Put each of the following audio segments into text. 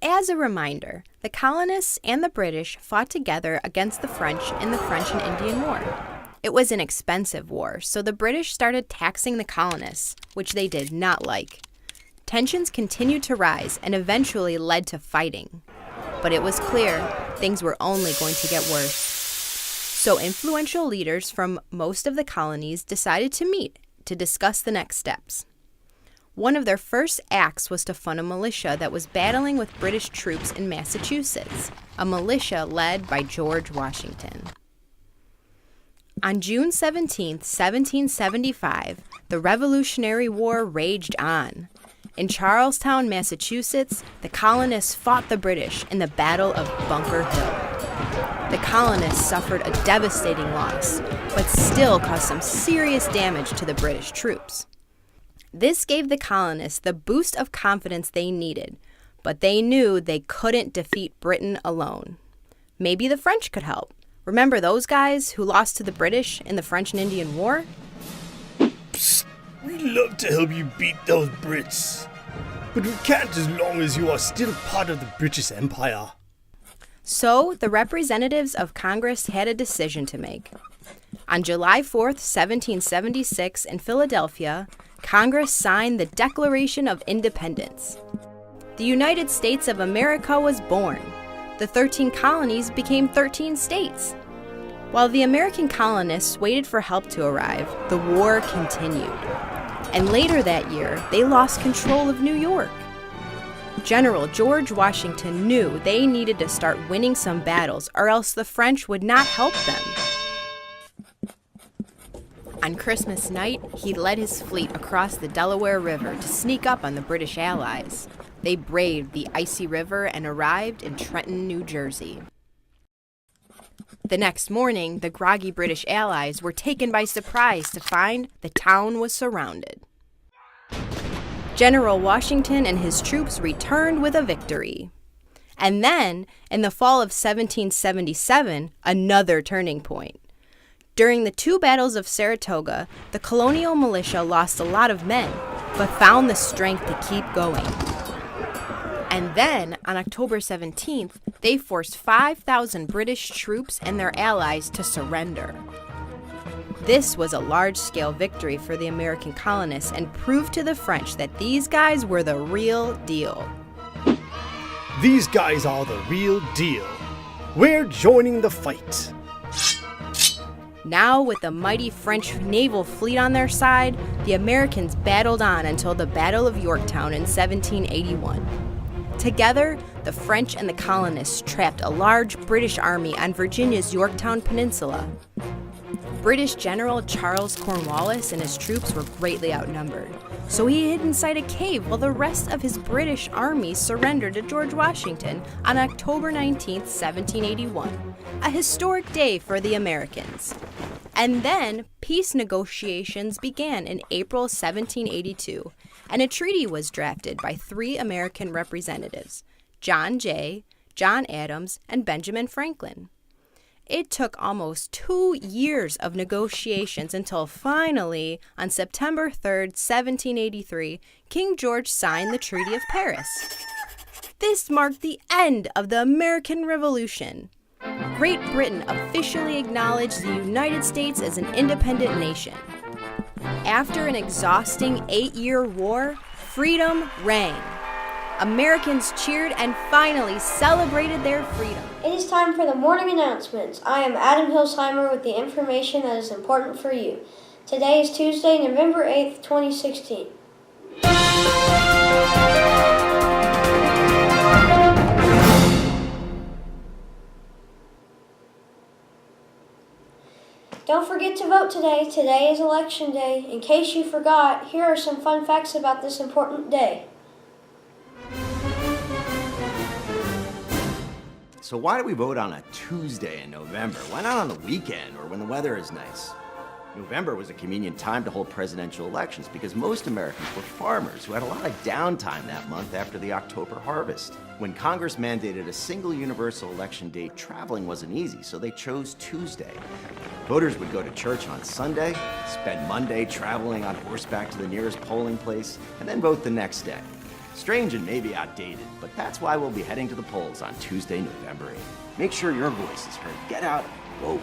As a reminder, the colonists and the British fought together against the French in the French and Indian War. It was an expensive war, so the British started taxing the colonists, which they did not like. Tensions continued to rise and eventually led to fighting. But it was clear things were only going to get worse. So influential leaders from most of the colonies decided to meet to discuss the next steps. One of their first acts was to fund a militia that was battling with British troops in Massachusetts, a militia led by George Washington. On June 17, 1775, the Revolutionary War raged on. In Charlestown, Massachusetts, the colonists fought the British in the Battle of Bunker Hill. The colonists suffered a devastating loss, but still caused some serious damage to the British troops. This gave the colonists the boost of confidence they needed, but they knew they couldn't defeat Britain alone. Maybe the French could help. Remember those guys who lost to the British in the French and Indian War? Psst, we'd love to help you beat those Brits, but we can't as long as you are still part of the British Empire. So the representatives of Congress had a decision to make. On July 4th, 1776, in Philadelphia, Congress signed the Declaration of Independence. The United States of America was born. The 13 colonies became 13 states. While the American colonists waited for help to arrive, the war continued. And later that year, they lost control of New York. General George Washington knew they needed to start winning some battles, or else the French would not help them. On Christmas night, he led his fleet across the Delaware River to sneak up on the British allies. They braved the icy river and arrived in Trenton, New Jersey. The next morning, the groggy British allies were taken by surprise to find the town was surrounded. General Washington and his troops returned with a victory. And then, in the fall of 1777, another turning point. During the two battles of Saratoga, the colonial militia lost a lot of men, but found the strength to keep going. And then, on October 17th, they forced 5,000 British troops and their allies to surrender. This was a large-scale victory for the American colonists and proved to the French that these guys were the real deal. These guys are the real deal. We're joining the fight. Now, with the mighty French naval fleet on their side, the Americans battled on until the Battle of Yorktown in 1781. Together, the French and the colonists trapped a large British army on Virginia's Yorktown Peninsula. British General Charles Cornwallis and his troops were greatly outnumbered, so he hid inside a cave while the rest of his British army surrendered to George Washington on October 19, 1781, a historic day for the Americans. And then peace negotiations began in April 1782, and a treaty was drafted by 3 American representatives, John Jay, John Adams, and Benjamin Franklin. It took almost 2 years of negotiations until finally, on September 3, 1783, King George signed the Treaty of Paris. This marked the end of the American Revolution. Great Britain officially acknowledged the United States as an independent nation. After an exhausting 8-year war, freedom rang. Americans cheered and finally celebrated their freedom. It is time for the morning announcements. I am Adam Hilsheimer with the information that is important for you. Today is Tuesday, November 8th, 2016. Don't forget to vote today. Today is Election Day. In case you forgot, here are some fun facts about this important day. So why do we vote on a Tuesday in November? Why not on the weekend or when the weather is nice? November was a convenient time to hold presidential elections because most Americans were farmers who had a lot of downtime that month after the October harvest. When Congress mandated a single universal election date, traveling wasn't easy, so they chose Tuesday. Voters would go to church on Sunday, spend Monday traveling on horseback to the nearest polling place, and then vote the next day. Strange and maybe outdated, but that's why we'll be heading to the polls on Tuesday, November 8th. Make sure your voice is heard. Get out, vote.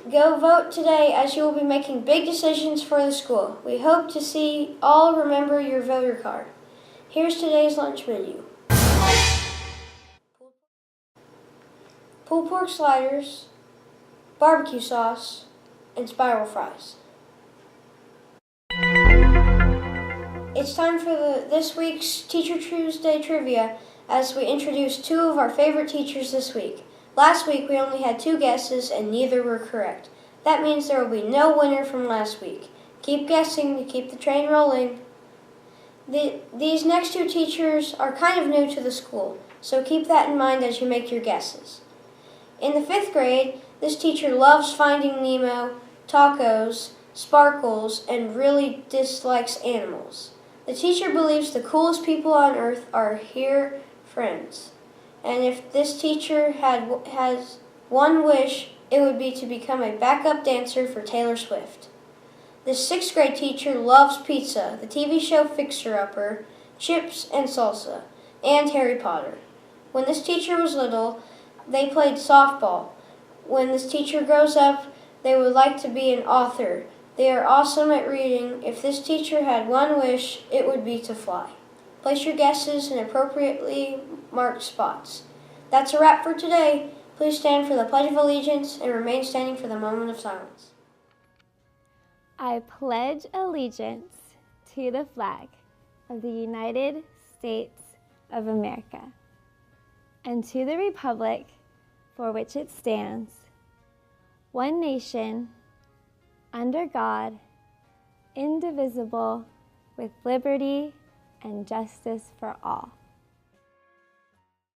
Go vote today, as you will be making big decisions for the school. We hope to see all remember your voter card. Here's today's lunch menu. Pulled pork sliders, barbecue sauce, and spiral fries. It's time for this week's Teacher Tuesday trivia, as we introduce two of our favorite teachers this week. Last week we only had 2 guesses and neither were correct. That means there will be no winner from last week. Keep guessing to keep the train rolling. These next 2 teachers are kind of new to the school, so keep that in mind as you make your guesses. In the 5th grade, this teacher loves Finding Nemo, tacos, sparkles, and really dislikes animals. The teacher believes the coolest people on earth are her friends. And if this teacher has one wish, it would be to become a backup dancer for Taylor Swift. This 6th grade teacher loves pizza, the TV show Fixer Upper, chips and salsa, and Harry Potter. When this teacher was little, they played softball. When this teacher grows up, they would like to be an author. They are awesome at reading. If this teacher had one wish, it would be to fly. Place your guesses in appropriately marked spots. That's a wrap for today. Please stand for the Pledge of Allegiance and remain standing for the moment of silence. I pledge allegiance to the flag of the United States of America and to the republic for which it stands, one nation, under God, indivisible, with liberty and justice for all.